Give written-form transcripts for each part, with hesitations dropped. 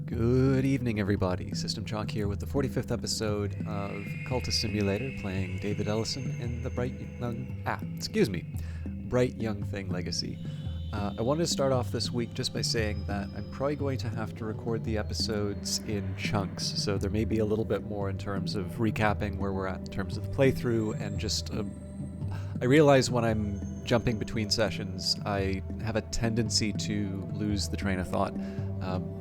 Good evening, everybody. System Chalk here with the 45th episode of Cultist Simulator, playing David Ellison in the Bright Young Thing Legacy. I wanted to start off this week just by saying that I'm probably going to have to record the episodes in chunks, so there may be a little bit more in terms of recapping where we're at in terms of the playthrough, and just I realize when I'm jumping between sessions, I have a tendency to lose the train of thought.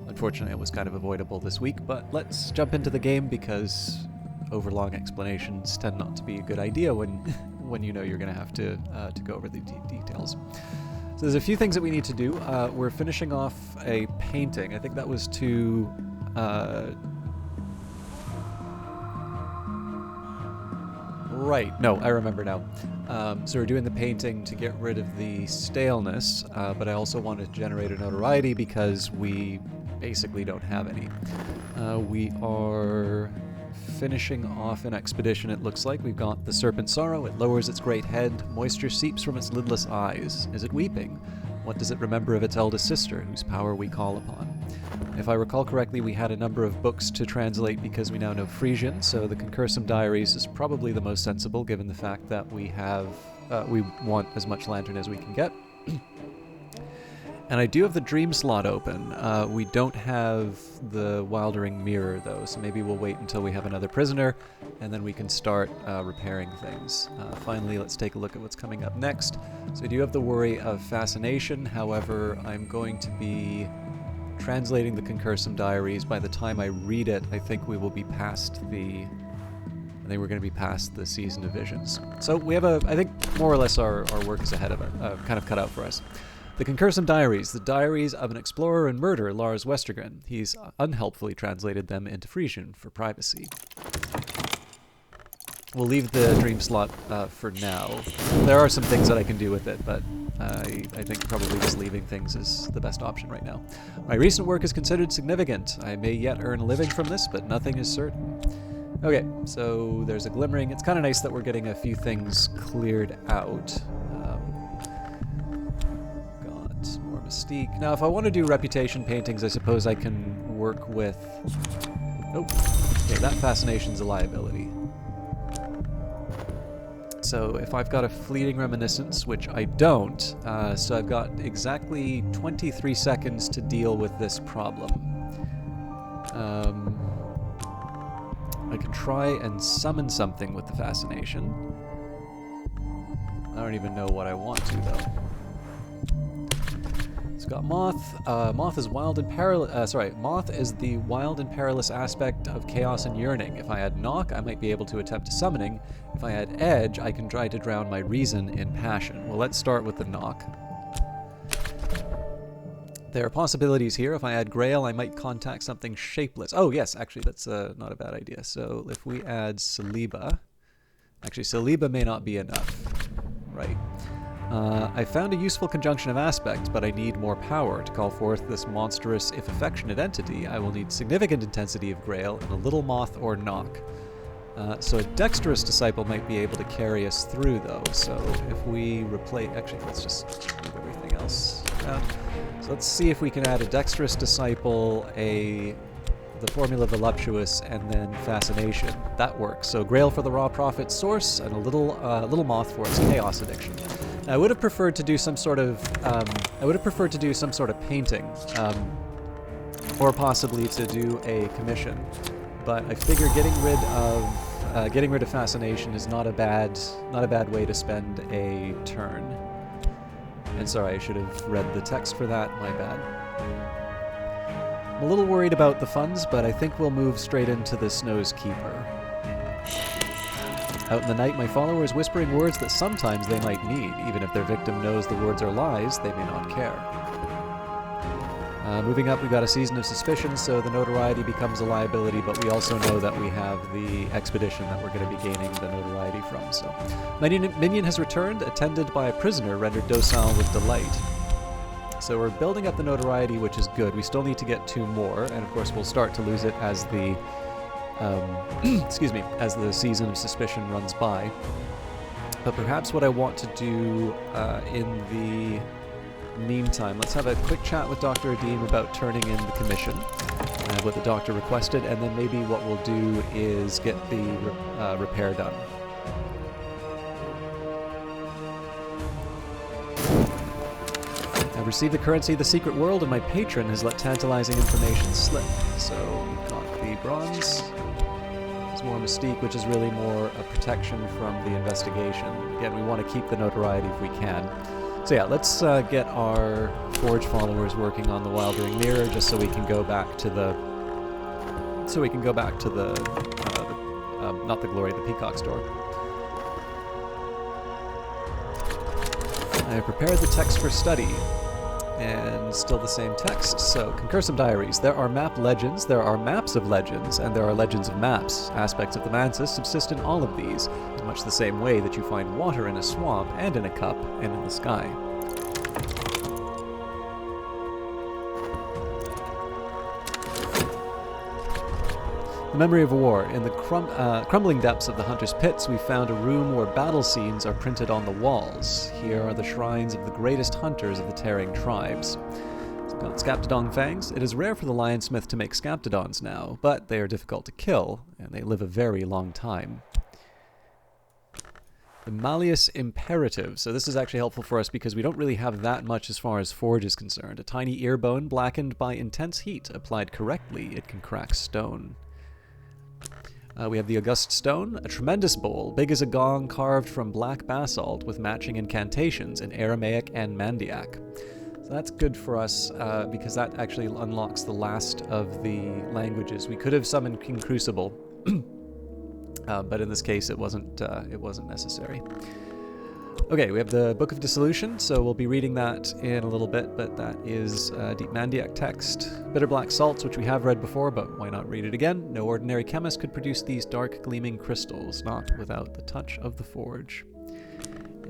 Unfortunately, it was kind of avoidable this week, but let's jump into the game because overlong explanations tend not to be a good idea when you know you're going to have to go over the details. So there's a few things that we need to do. We're finishing off a painting. I think that was to... Right, no, I remember now. So we're doing the painting to get rid of the staleness, but I also wanted to generate a notoriety because we basically don't have any. We are finishing off an expedition, it looks like. We've got the Serpent Sorrow. It lowers its great head. Moisture seeps from its lidless eyes. Is it weeping? What does it remember of its eldest sister, whose power we call upon? If I recall correctly, we had a number of books to translate because we now know Frisian, so the Concursum Diaries is probably the most sensible given the fact that we want as much lantern as we can get. And I do have the dream slot open. We don't have the Wildering Mirror, though, so maybe we'll wait until we have another prisoner, and then we can start repairing things. Finally, let's take a look at what's coming up next. So I do have the worry of fascination, however, I'm going to be translating the Concursum Diaries. By the time I read it, I think we will be past the... I think we're going to be past the Season of Visions. So we have I think more or less our work is ahead of it, kind of cut out for us. The Concursum Diaries, the diaries of an explorer and murderer, Lars Westergren. He's unhelpfully translated them into Frisian for privacy. We'll leave the dream slot for now. There are some things that I can do with it, but I think probably just leaving things is the best option right now. My recent work is considered significant. I may yet earn a living from this, but nothing is certain. Okay, so there's a glimmering. It's kind of nice that we're getting a few things cleared out. More mystique. Now, if I want to do reputation paintings, I suppose I can work with... Oh, okay, that fascination's a liability. So if I've got a fleeting reminiscence, which I don't, so I've got exactly 23 seconds to deal with this problem. I can try and summon something with the fascination. I don't even know what I want to, though. It's got Moth. Moth is wild and perilous. Moth is the wild and perilous aspect of chaos and yearning. If I had Knock, I might be able to attempt a summoning. If I had Edge, I can try to drown my reason in passion. Well, let's start with the Knock. There are possibilities here. If I add Grail, I might contact something shapeless. Oh, yes, actually, that's not a bad idea. So if we add Saliba... Actually, Saliba may not be enough. Right. I found a useful conjunction of aspects, but I need more power. To call forth this monstrous, if affectionate entity, I will need significant intensity of Grail and a little Moth or Knock. So a dexterous disciple might be able to carry us through, though. So if we replace... Actually, let's just move everything else out. So let's see if we can add a dexterous disciple, the formula voluptuous, and then fascination. That works. So Grail for the raw profit source, and a little Moth for its chaos addiction. I would have preferred to do some sort of painting, or possibly to do a commission. But I figure getting rid of fascination is not a bad way to spend a turn. And sorry, I should have read the text for that. My bad. I'm a little worried about the funds, but I think we'll move straight into the Snow's Keeper. Out in the night, my followers whispering words that sometimes they might need. Even if their victim knows the words are lies, they may not care. Moving up, we've got a Season of Suspicion, so the notoriety becomes a liability, but we also know that we have the expedition that we're going to be gaining the notoriety from. So, Minion has returned, attended by a prisoner rendered docile with delight. So we're building up the notoriety, which is good. We still need to get 2 more, and of course we'll start to lose it as the as the Season of Suspicion runs by. But perhaps what I want to do in the meantime, let's have a quick chat with Dr. Adim about turning in the commission. what the doctor requested, and then maybe what we'll do is get the repair done. I've received the currency of the secret world, and my patron has let tantalizing information slip. So we've got the bronze. There's more mystique, which is really more a protection from the investigation. Again, we want to keep the notoriety if we can. So yeah, let's get our Forge followers working on the Wildering Mirror, just so we can go back to the... not the Glory, the Peacock Store. I have prepared the text for study, and still the same text. So, concursum diaries. There are map legends, there are maps of legends, and there are legends of maps. Aspects of the Mantis subsist in all of these, in much the same way that you find water in a swamp, and in a cup, and in the sky. The memory of war. In the crumbling depths of the Hunter's Pits, we found a room where battle scenes are printed on the walls. Here are the shrines of the greatest hunters of the Tearing tribes. It's got Scaptodon fangs. It is rare for the Lionsmith to make Scaptodons now, but they are difficult to kill, and they live a very long time. The Malleus Imperative. So this is actually helpful for us because we don't really have that much as far as Forge is concerned. A tiny ear bone blackened by intense heat. Applied correctly, it can crack stone. We have the August Stone, a tremendous bowl, big as a gong, carved from black basalt with matching incantations in Aramaic and Mandiac. So that's good for us because that actually unlocks the last of the languages. We could have summoned King Crucible, but in this case it wasn't necessary. Okay, we have the Book of Dissolution, so we'll be reading that in a little bit, but that is deep Mandiac text. Bitter black salts, which we have read before, but why not read it again? No ordinary chemist could produce these dark gleaming crystals, not without the touch of the Forge.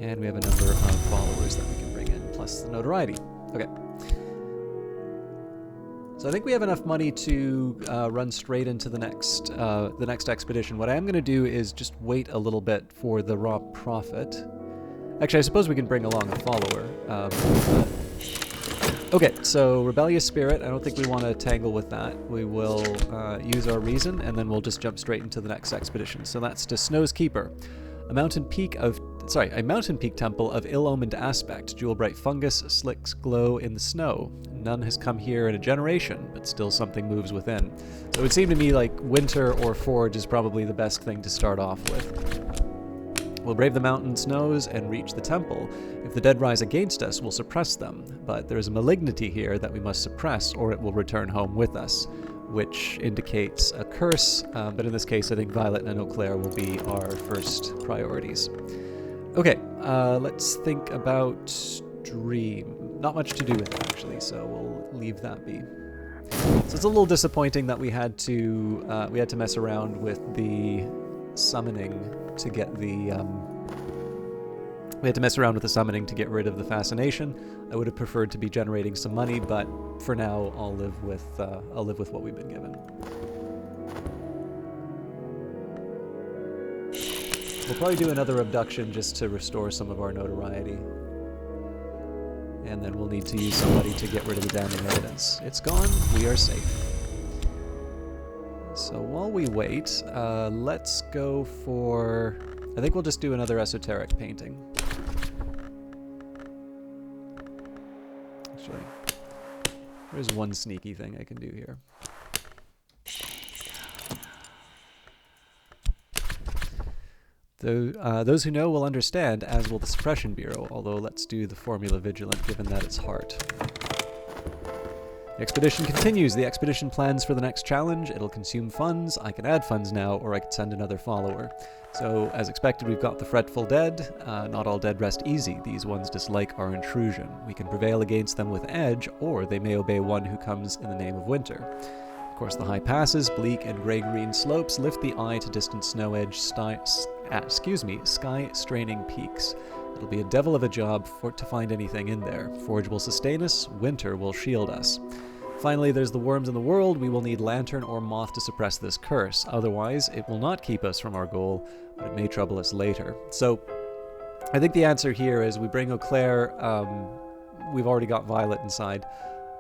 And we have a number of followers that we can bring in, plus the notoriety. Okay. So I think we have enough money to run straight into the next expedition. What I am going to do is just wait a little bit for the raw profit. Actually, I suppose we can bring along a follower. Okay, so Rebellious Spirit, I don't think we want to tangle with that. We will use our reason, and then we'll just jump straight into the next expedition. So that's to Snow's Keeper, a mountain peak temple of ill-omened aspect. Jewel-bright fungus, slicks glow in the snow. None has come here in a generation, but still something moves within. So it would seem to me like winter or forge is probably the best thing to start off with. We'll brave the mountain snows and reach the temple. If the dead rise against us, we'll suppress them. But there is a malignity here that we must suppress, or it will return home with us, which indicates a curse. But in this case, I think Violet and Eau Claire will be our first priorities. Okay, let's think about Dream. Not much to do with it, actually, so we'll leave that be. So it's a little disappointing that we had to mess around with the summoning to get the we had to mess around with the summoning to get rid of the fascination. I would have preferred to be generating some money, but for now I'll live with what we've been given. We'll probably do another abduction just to restore some of our notoriety. And then we'll need to use somebody to get rid of the damning evidence. It's gone, we are safe. So while we wait, let's go for... I think we'll just do another esoteric painting. Actually, there's one sneaky thing I can do here. Those who know will understand, as will the Suppression Bureau, although let's do the Formula Vigilant, given that it's heart. The expedition continues. The expedition plans for the next challenge. It'll consume funds. I can add funds now, or I could send another follower. So, as expected, we've got the Fretful Dead. Not all dead rest easy. These ones dislike our intrusion. We can prevail against them with edge, or they may obey one who comes in the name of winter. Of course, the high passes, bleak and gray-green slopes lift the eye to distant snow-edged sky-straining peaks. It'll be a devil of a job to find anything in there. Forge will sustain us, winter will shield us. Finally, there's the worms in the world. We will need lantern or moth to suppress this curse. Otherwise, it will not keep us from our goal, but it may trouble us later. So, I think the answer here is we bring Eau Claire. We've already got Violet inside.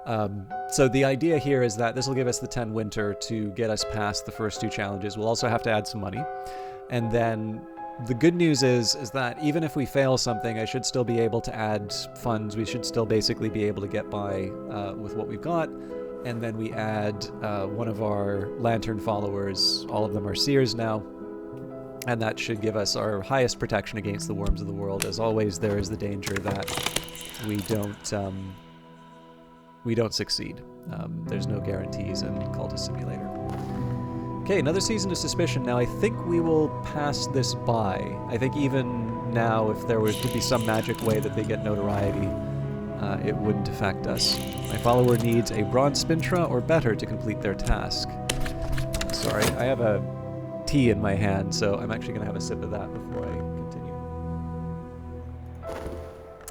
So the idea here is that this will give us the 10 winter to get us past the first 2 challenges. We'll also have to add some money. And then the good news is that even if we fail something, I should still be able to add funds. We should still basically be able to get by with what we've got. And then we add one of our lantern followers. All of them are seers now. And that should give us our highest protection against the worms of the world. As always, there is the danger that we don't succeed. There's no guarantees in Cultist Simulator. Okay, another season of suspicion. Now, I think we will pass this by. I think even now, if there was to be some magic way that they get notoriety, it wouldn't affect us. My follower needs a bronze spintra or better to complete their task. Sorry, I have a tea in my hand, so I'm actually going to have a sip of that before I continue.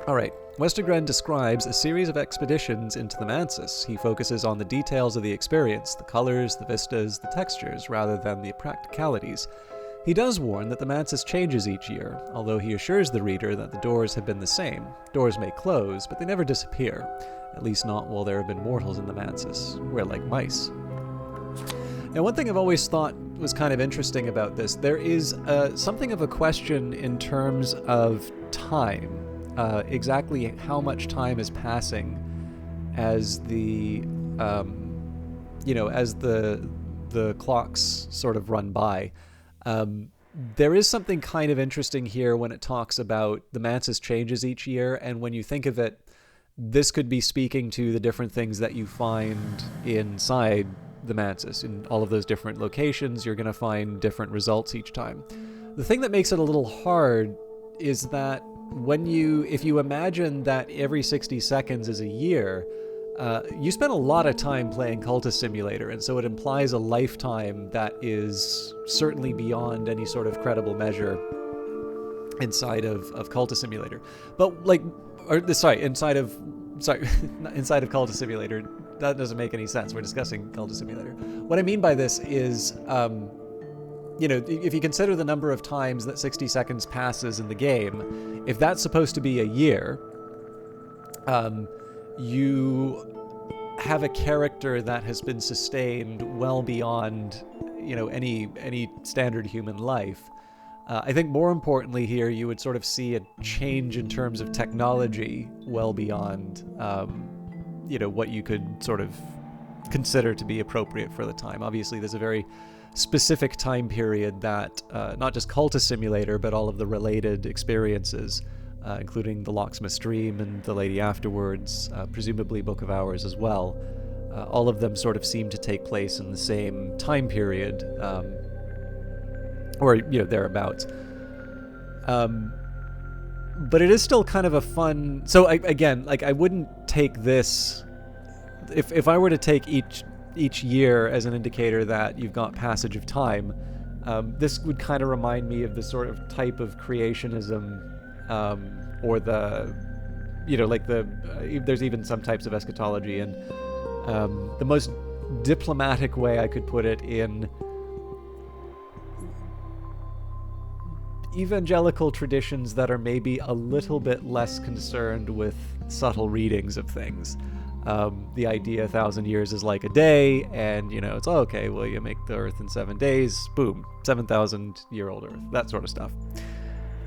Alright, Westergren describes a series of expeditions into the Mansis. He focuses on the details of the experience, the colors, the vistas, the textures, rather than the practicalities. He does warn that the Mansis changes each year, although he assures the reader that the doors have been the same. Doors may close, but they never disappear, at least not while there have been mortals in the Mansis. We're like mice. Now, one thing I've always thought was kind of interesting about this, there is something of a question in terms of time. Exactly how much time is passing as the clocks sort of run by. There is something kind of interesting here when it talks about the Mansis changes each year, and when you think of it, this could be speaking to the different things that you find inside the Mansis. In all of those different locations, you're going to find different results each time. The thing that makes it a little hard is that if you imagine that every 60 seconds is a year, you spend a lot of time playing Cultist Simulator, and so it implies a lifetime that is certainly beyond any sort of credible measure inside of Cultist Simulator. But inside of Cultist Simulator, that doesn't make any sense. We're discussing Cultist Simulator. What I mean by this is, if you consider the number of times that 60 seconds passes in the game, if that's supposed to be a year, you have a character that has been sustained well beyond, any standard human life. I think more importantly here, you would sort of see a change in terms of technology well beyond, what you could sort of consider to be appropriate for the time. Obviously, there's a very specific time period that not just Cultist Simulator, but all of the related experiences, including the Locksmith's Dream and the Lady Afterwards, presumably Book of Hours as well, all of them sort of seem to take place in the same time period, or thereabouts. But it is still kind of a fun. So I wouldn't take this. If I were to take each year as an indicator that you've got passage of time, this would kind of remind me of the sort of type of creationism, or there's even some types of eschatology, and the most diplomatic way I could put it in evangelical traditions that are maybe a little bit less concerned with subtle readings of things. The idea 1,000 years is like a day, and it's okay, well, you make the earth in 7 days, boom, 7,000-year-old earth, that sort of stuff.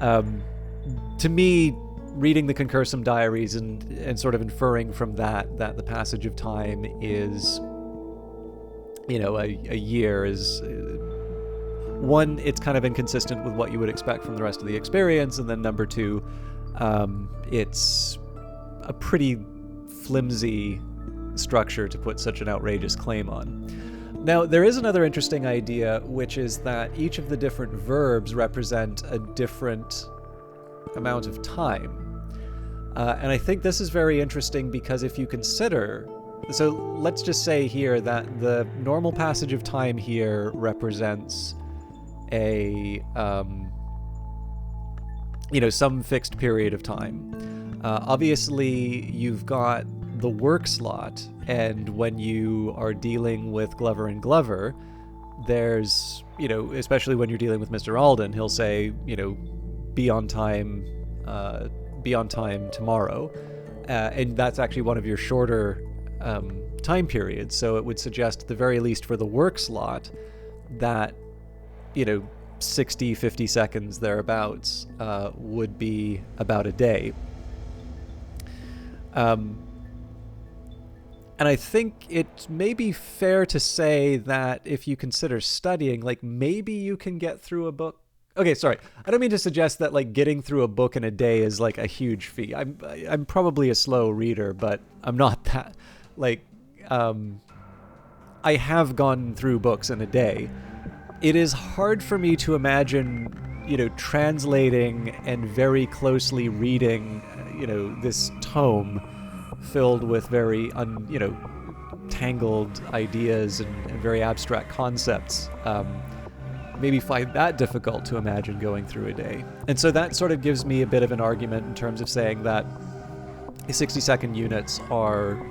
To me, reading the Concursum diaries and sort of inferring from that the passage of time is, a year is, one, it's kind of inconsistent with what you would expect from the rest of the experience, and then number two, it's a pretty flimsy structure to put such an outrageous claim on. Now, there is another interesting idea, which is that each of the different verbs represent a different amount of time. And I think this is very interesting because if you consider... So let's just say here that the normal passage of time here represents some fixed period of time. Obviously, you've got the work slot, and when you are dealing with Glover and Glover, there's, especially when you're dealing with Mr. Alden, he'll say, be on time tomorrow. And that's actually one of your shorter time period. So it would suggest, at the very least for the work slot, that 60, 50 seconds thereabouts would be about a day. And I think it may be fair to say that if you consider studying, like, maybe you can get through a book. Okay, sorry. I don't mean to suggest that, like, getting through a book in a day is, like, a huge feat. I'm probably a slow reader, but I'm not that. Like, I have gone through books in a day. It is hard for me to imagine, translating and very closely reading, this tome filled with very tangled ideas and very abstract concepts. Maybe find that difficult to imagine going through a day. And so that sort of gives me a bit of an argument in terms of saying that 60-second units are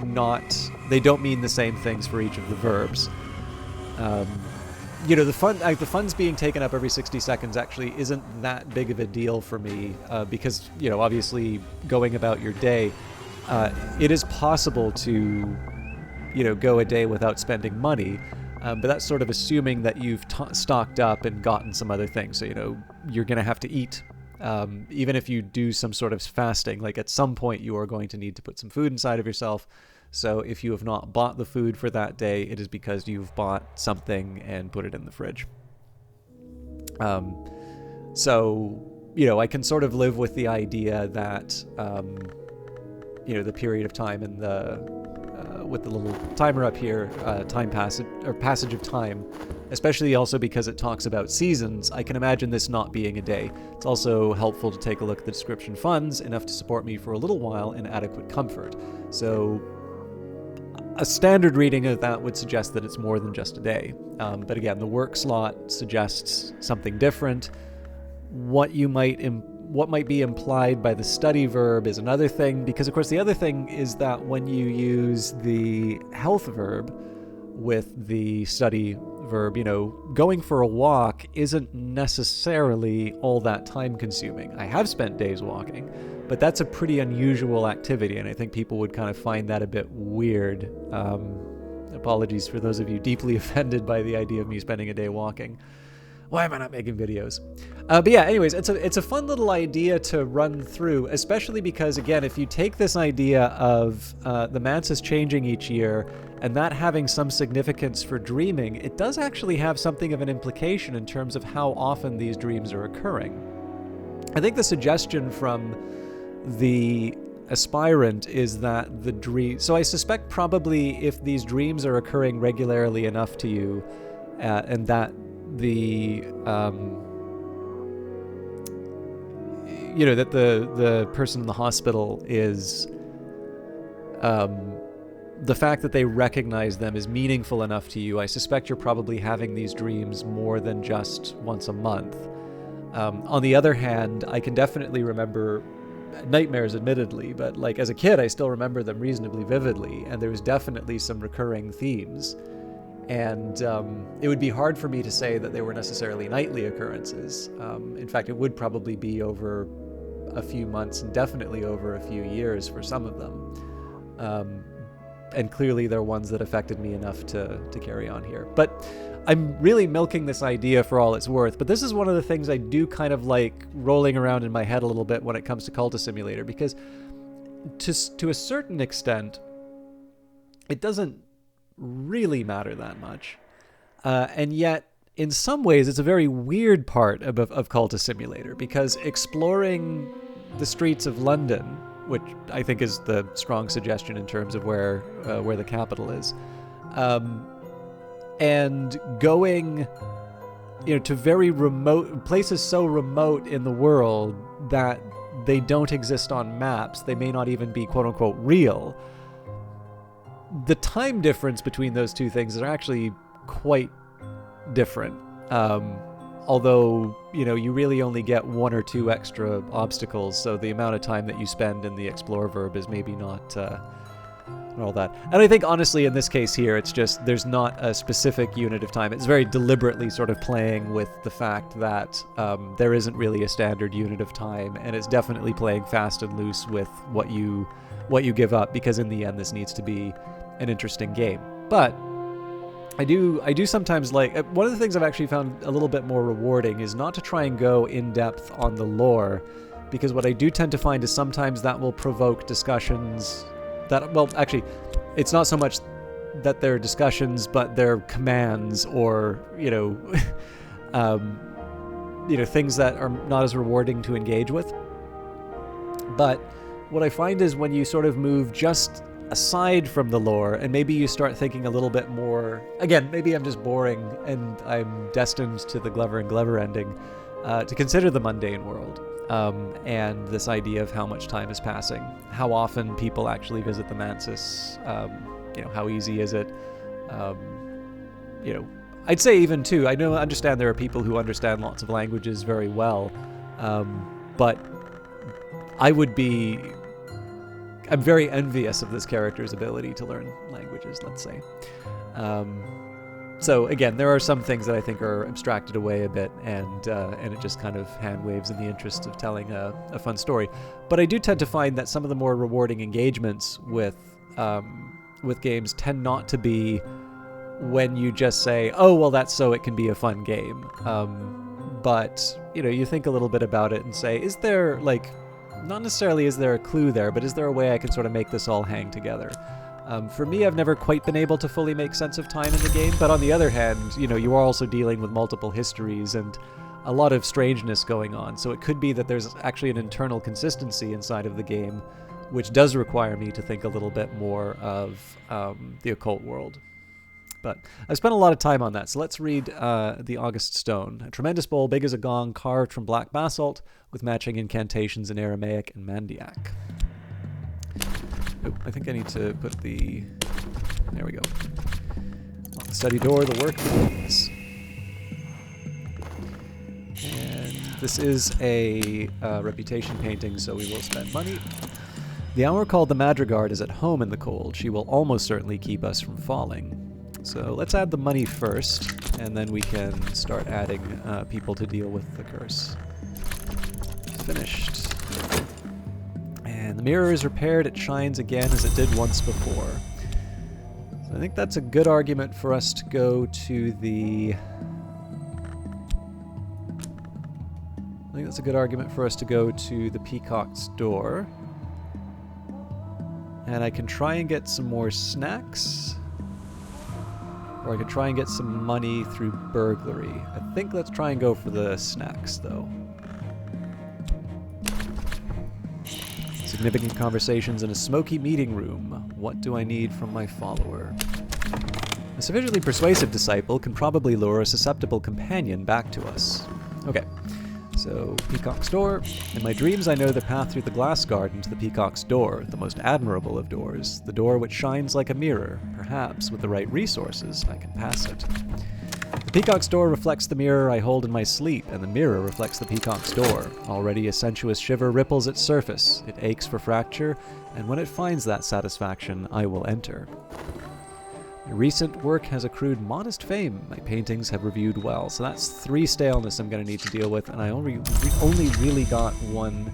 not, they don't mean the same things for each of the verbs. The funds being taken up every 60 seconds actually isn't that big of a deal for me, because, obviously going about your day, it is possible to, go a day without spending money, but that's sort of assuming that you've stocked up and gotten some other things. So, you're going to have to eat. Even if you do some sort of fasting, like at some point you are going to need to put some food inside of yourself. So if you have not bought the food for that day, it is because you've bought something and put it in the fridge. I can sort of live with the idea that, the period of time in with the little timer up here, passage of time, especially also because it talks about seasons, I can imagine this not being a day. It's also helpful to take a look at the description funds, enough to support me for a little while in adequate comfort. So a standard reading of that would suggest that it's more than just a day. But again, the work slot suggests something different. What might be implied by the study verb is another thing, because of course the other thing is that when you use the health verb with the study verb, going for a walk isn't necessarily all that time consuming. I have spent days walking, but that's a pretty unusual activity, and I think people would kind of find that a bit weird. Apologies for those of you deeply offended by the idea of me spending a day walking. Why am I not making videos? But yeah, anyways, it's a fun little idea to run through, especially because, again, if you take this idea of the mantis changing each year and that having some significance for dreaming, it does actually have something of an implication in terms of how often these dreams are occurring. I think the suggestion from the aspirant is that the dream... So I suspect probably if these dreams are occurring regularly enough to you, and that the that the person in the hospital is the fact that they recognize them is meaningful enough to you, I suspect you're probably having these dreams more than just once a month. On the other hand, I can definitely remember nightmares, admittedly, but like as a kid I still remember them reasonably vividly, and there was definitely some recurring themes. And it would be hard for me to say that they were necessarily nightly occurrences. In fact, it would probably be over a few months and definitely over a few years for some of them. And clearly they're ones that affected me enough to carry on here. But I'm really milking this idea for all it's worth. But this is one of the things I do kind of like rolling around in my head a little bit when it comes to Cultist Simulator, because to a certain extent, it doesn't really matter that much, and yet in some ways it's a very weird part of Cultist Simulator, because exploring the streets of London, which I think is the strong suggestion in terms of where the capital is, and going to very remote places, so remote in the world that they don't exist on maps, they may not even be quote unquote real. The time difference between those two things is actually quite different. Although, you really only get one or two extra obstacles, so the amount of time that you spend in the explore verb is maybe not and all that. And I think, honestly, in this case here, it's just there's not a specific unit of time. It's very deliberately sort of playing with the fact that there isn't really a standard unit of time, and it's definitely playing fast and loose with what you give up, because in the end, this needs to be an interesting game. But I do sometimes like, one of the things I've actually found a little bit more rewarding is not to try and go in depth on the lore, because what I do tend to find is sometimes that will provoke discussions that, well, actually, it's not so much that they're discussions, but they're commands or, things that are not as rewarding to engage with. But what I find is when you sort of move just aside from the lore, and maybe you start thinking a little bit more, again, maybe I'm just boring and I'm destined to the Glover and Glover ending, to consider the mundane world. And this idea of how much time is passing, how often people actually visit the Mantis, how easy is it, I'd say even too, I understand there are people who understand lots of languages very well, but I'm very envious of this character's ability to learn languages, let's say. So again, there are some things that I think are abstracted away a bit, and it just kind of hand waves in the interest of telling a fun story. But I do tend to find that some of the more rewarding engagements with games tend not to be when you just say, "Oh, well, that's so it can be a fun game." But you think a little bit about it and say, "Is there not necessarily is there a clue there, but is there a way I can sort of make this all hang together?" For me, I've never quite been able to fully make sense of time in the game, but on the other hand, you are also dealing with multiple histories and a lot of strangeness going on, so it could be that there's actually an internal consistency inside of the game, which does require me to think a little bit more of the occult world. But I've spent a lot of time on that, so let's read the August Stone. A tremendous bowl big as a gong, carved from black basalt, with matching incantations in Aramaic and Mandiac. Oh, I think I need to put the... There we go. Lock the study door, the work begins. And this is a reputation painting, so we will spend money. The hour called the Madrigard is at home in the cold. She will almost certainly keep us from falling. So let's add the money first, and then we can start adding people to deal with the curse. Finished. And the mirror is repaired. It shines again as it did once before. So I think that's a good argument for us to go to the... Peacock's door. And I can try and get some more snacks. Or I could try and get some money through burglary. I think let's try and go for the snacks, though. Significant conversations in a smoky meeting room. What do I need from my follower? A sufficiently persuasive disciple can probably lure a susceptible companion back to us. Okay, so Peacock's door. In my dreams I know the path through the glass garden to the Peacock's door, the most admirable of doors, the door which shines like a mirror. Perhaps, with the right resources, I can pass it. The Peacock's door reflects the mirror I hold in my sleep, and the mirror reflects the Peacock's door. Already a sensuous shiver ripples its surface. It aches for fracture, and when it finds that satisfaction, I will enter. My recent work has accrued modest fame. My paintings have reviewed well. So that's 3 staleness I'm going to need to deal with, and I only really got one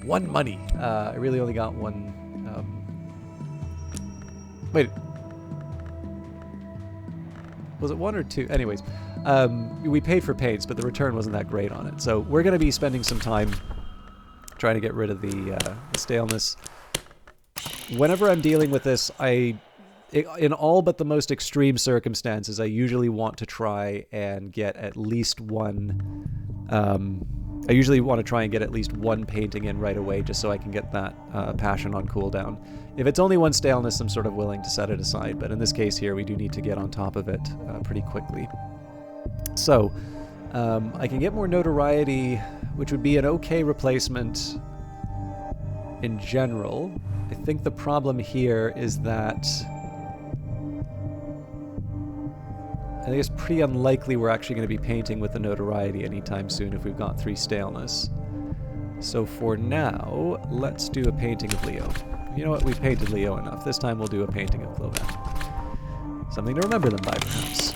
money. I really only got one... wait. Was it 1 or 2? Anyways, we paid for paints, but the return wasn't that great on it. So we're going to be spending some time trying to get rid of the staleness. Whenever I'm dealing with this, in all but the most extreme circumstances, I usually want to try and get at least one... I usually want to try and get at least one painting in right away, just so I can get that passion on cooldown. If it's only 1 staleness, I'm sort of willing to set it aside, but in this case here, we do need to get on top of it pretty quickly. So, I can get more notoriety, which would be an okay replacement in general. I think the problem here is that... I think it's pretty unlikely we're actually going to be painting with the notoriety anytime soon if we've got 3 staleness. So for now, let's do a painting of Leo. You know what? We painted Leo enough. This time we'll do a painting of Cloven. Something to remember them by, perhaps.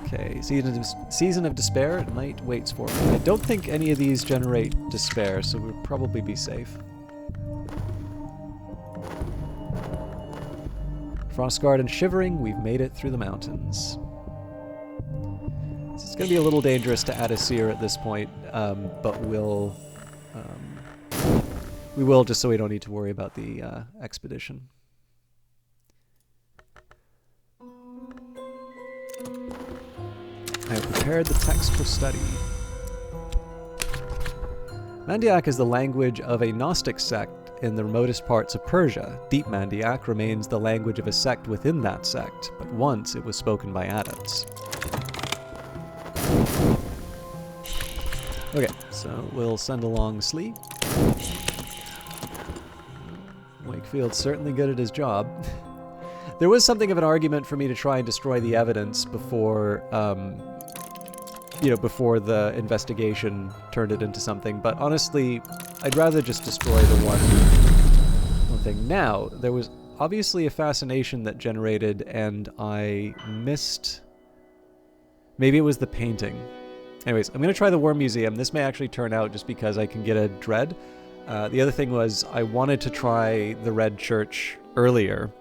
Okay, Season of Despair. Night waits for me. I don't think any of these generate despair, so we'll probably be safe. Frostguard and Shivering, we've made it through the mountains. It's going to be a little dangerous to add a seer at this point, but we will just so we don't need to worry about the expedition. I have prepared the text for study. Mandiac is the language of a Gnostic sect in the remotest parts of Persia. Deep Mandiac remains the language of a sect within that sect, but once it was spoken by adepts. Okay, so we'll send along Slee. Wakefield's certainly good at his job. There was something of an argument for me to try and destroy the evidence before, before the investigation turned it into something, but honestly, I'd rather just destroy the one thing. Now, there was obviously a fascination that generated, and I missed... Maybe it was the painting. Anyways, I'm going to try the Worm Museum. This may actually turn out just because I can get a dread. The other thing was I wanted to try the Red Church earlier.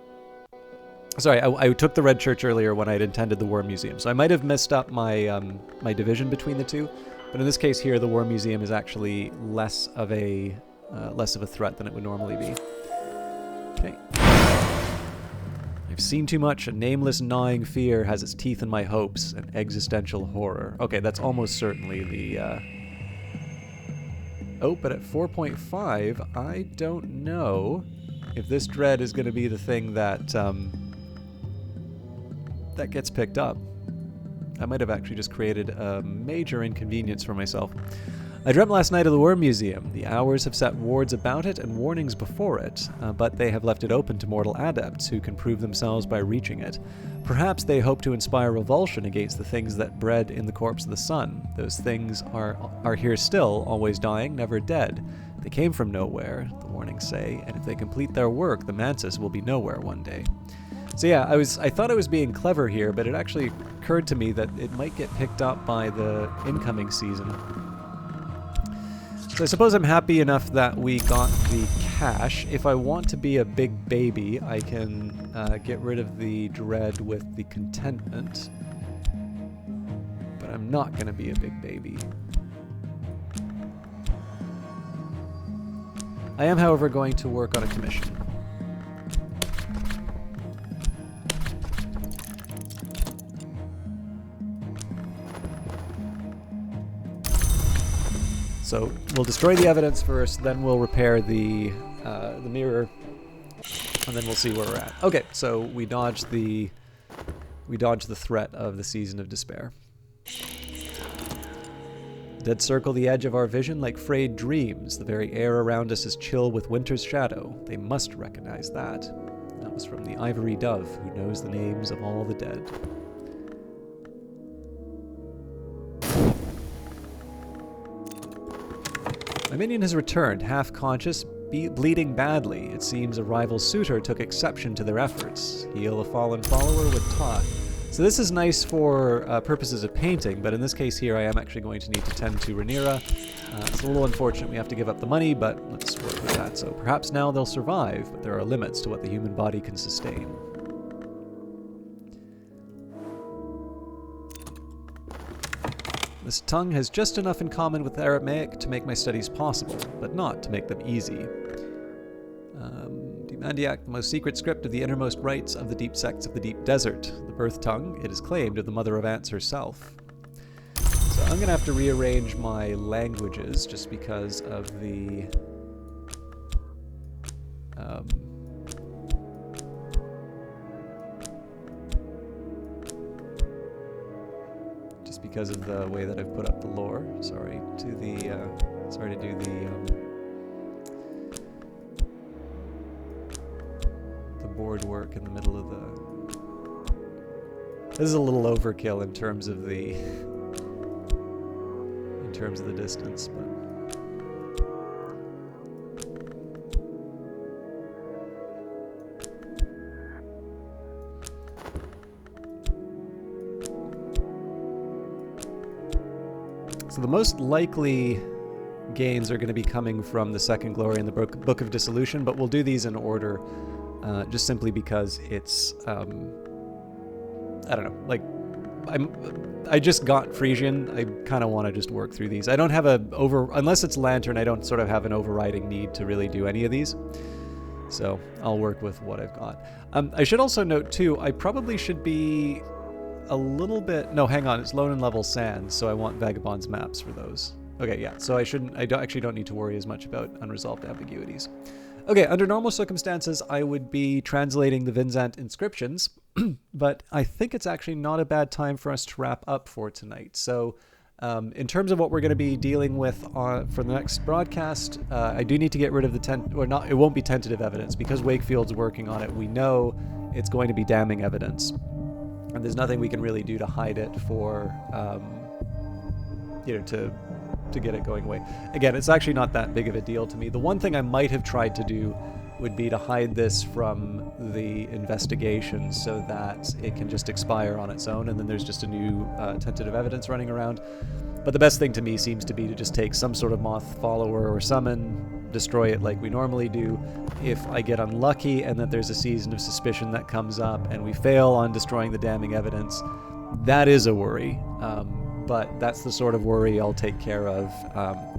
Sorry, I took the Red Church earlier when I'd intended the Worm Museum, so I might have messed up my my division between the two. But in this case here, the Worm Museum is actually less of a threat than it would normally be. Okay. I've seen too much. A nameless gnawing fear has its teeth in my hopes. An existential horror. Okay, that's almost certainly the... Oh, but at 4.5, I don't know if this dread is going to be the thing that that gets picked up. I might have actually just created a major inconvenience for myself. I dreamt last night of the Worm Museum. The hours have set wards about it and warnings before it, but they have left it open to mortal adepts who can prove themselves by reaching it. Perhaps they hope to inspire revulsion against the things that bred in the corpse of the sun. Those things are here still, always dying, never dead. They came from nowhere, the warnings say, and if they complete their work, the Mantis will be nowhere one day. So yeah, I thought I was being clever here, but it actually occurred to me that it might get picked up by the incoming season. So I suppose I'm happy enough that we got the cash. If I want to be a big baby, I can get rid of the dread with the contentment. But I'm not going to be a big baby. I am, however, going to work on a commission. So we'll destroy the evidence first, then we'll repair the mirror, and then we'll see where we're at. Okay, so we dodged the threat of the Season of Despair. Dead circle the edge of our vision like frayed dreams. The very air around us is chill with winter's shadow. They must recognize that. That was from the Ivory Dove, who knows the names of all the dead. My minion has returned, half-conscious, bleeding badly. It seems a rival suitor took exception to their efforts. Heal a fallen follower with Taught. So this is nice for purposes of painting, but in this case here I am actually going to need to tend to Rhaenyra. It's a little unfortunate we have to give up the money, but let's work with that. So perhaps now they'll survive, but there are limits to what the human body can sustain. This tongue has just enough in common with Aramaic to make my studies possible, but not to make them easy. Mandiac, the most secret script of the innermost rites of the deep sects of the deep desert. The birth tongue, it is claimed of the Mother of Ants herself. So I'm going to have to rearrange my languages just because of the... just because of the way that I've put up the lore. Sorry to do the board work in the middle of the... This is a little overkill in terms of the distance, but So the most likely gains are going to be coming from the Second Glory and the Book of Dissolution, but we'll do these in order, just simply because it's, I don't know, like, I just got Frisian. I kind of want to just work through these. I don't have unless it's Lantern, I don't sort of have an overriding need to really do any of these. So I'll work with what I've got. I should also note too, I probably should be a little bit, no, hang on, it's Lone and Level Sands, so I want Vagabond's maps for those. Okay, yeah, so I actually don't need to worry as much about unresolved ambiguities. Okay, under normal circumstances, I would be translating the Vinzant inscriptions, but I think it's actually not a bad time for us to wrap up for tonight. So in terms of what we're going to be dealing with for the next broadcast, I do need to get rid of it won't be tentative evidence. Because Wakefield's working on it, we know it's going to be damning evidence. And there's nothing we can really do to hide it for, to get it going away. Again, it's actually not that big of a deal to me. The one thing I might have tried to do would be to hide this from the investigation so that it can just expire on its own, and then there's just a new tentative evidence running around. But the best thing to me seems to be to just take some sort of moth follower or summon, destroy it like we normally do. If I get unlucky and that there's a season of suspicion that comes up and we fail on destroying the damning evidence, that is a worry. But that's the sort of worry I'll take care of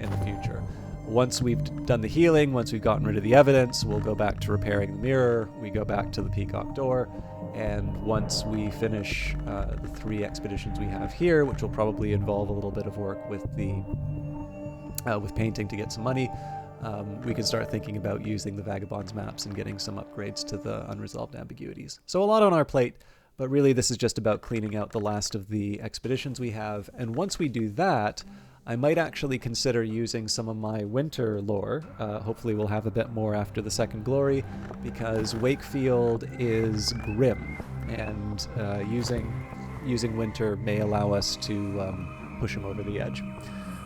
in the future. Once we've done the healing, once we've gotten rid of the evidence, we'll go back to repairing the mirror, we go back to the Peacock Door, and once we finish the 3 expeditions we have here, which will probably involve a little bit of work with with painting to get some money, we can start thinking about using the Vagabond's maps and getting some upgrades to the unresolved ambiguities. So a lot on our plate. But really, this is just about cleaning out the last of the expeditions we have. And once we do that, I might actually consider using some of my winter lore. Hopefully we'll have a bit more after the Second Glory, because Wakefield is grim, and using winter may allow us to push him over the edge.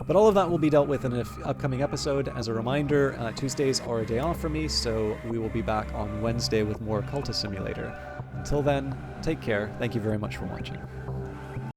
But all of that will be dealt with in an upcoming episode. As a reminder, Tuesdays are a day off for me, so we will be back on Wednesday with more Cultist Simulator. Until then, take care. Thank you very much for watching.